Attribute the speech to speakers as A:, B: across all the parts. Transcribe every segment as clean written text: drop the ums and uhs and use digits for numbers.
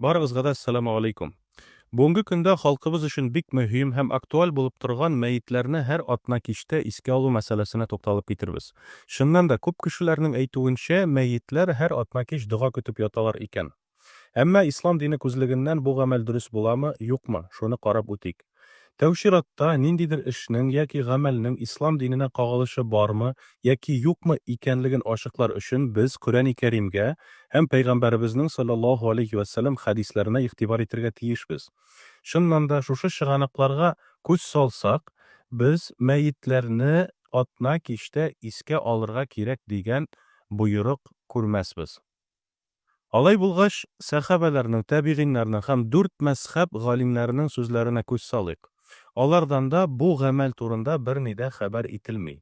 A: Барыгызга да ассаламу алейкум. Бүгенге көндә халкыбыз өчен бик мөһим һәм актуаль булып торган мәетләрне һәр атна кичтә искә алу мәсьәләсенә тукталып китербез. Чыннан да күп кешеләрнең әйтүенчә, мәетләр һәр атна кич дога көтеп яталар икән. Әмма ислам дине күзлегеннән бу гамәл дөрес буламы, юкмы? Шуны карап үтик. Тәү чиратта ниндидер эшнең яки гамәлнең ислам диненә кагылышы бармы яки юкмы икәнлеген ачыклар өчен без Коръәни Кәримгә һәм Пәйгамбәребезнең саллаллаһу алейхи ва саллям хәдисләренә игътибар итәргә тиешбез. Чыннан да шушы чыганакларга күз салсак, без мәетләрне атна кичтә искә алырга кирәк дигән боерык күрмәсбез. Алай булгач, сәхабәләрнең, табигиннарның һәм 4 мәзһәб галимнәренең сүзләренә күз салыйк. Алардан да бу гамәл турында берни дә хәбәр ителми.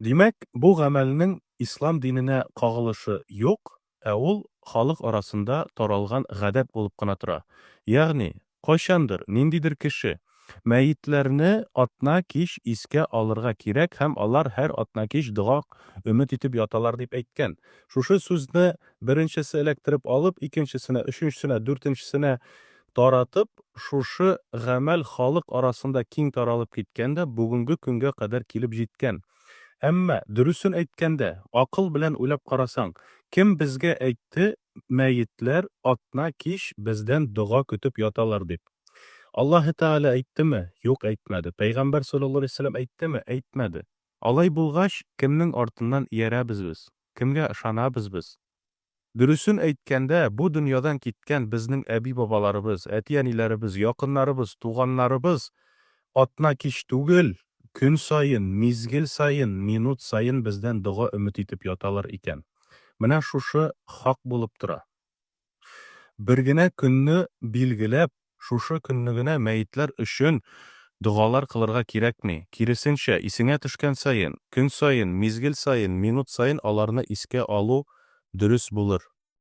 A: Димәк, бу гамәлнең ислам диненә кагылышы юк, ә ул халык арасында таралган гадәт булып кына тора. Ягъни, кайчандыр ниндидер кеше мәетләрне атна кич искә алырга кирәк һәм алар һәр атна кич дога өмет итеп яталар дип әйткән. Шушы сүзне беренчесе эләктереп алып, икенчесенә, өченчесенә, дүртенчесенә таратып, шушы гамәл халык арасында киң таралып киткән дә бүгенге көнгә кадәр килеп җиткән. Әмма дөресен әйткәндә, акыл белән уйлап карасаң, кем безгә әйтте мәетләр атна кич бездән дога көтеп яталар дип? Аллаһы Тәгалә әйттеме? Юк, әйтмәде. Пәйгамбәр саллаллаһу алейһи ва саллям әйттеме? Әйтмәде. Алай булгач, кемнең артыннан иярәбез без? Кемгә ышанабыз без? Дөресен әйткәндә, бу дөньядан киткән безнең әби-бабаларыбыз, әти-әниләребез, якыннарыбыз, туганнарыбыз атна кич түгел, көн сайын, мизгел сайын, минут сайын бездән дога өмет итеп яталар икән. Менә шушы хак булып тора. Бер генә көнне билгеләп, шушы көнне генә мәетләр өчен дугалар кылырга кирәкми. Киресенчә, исеңә төшкән сайын, көн сайын, мизгел сайын, минут сайын аларны искә алу дөрес булыр.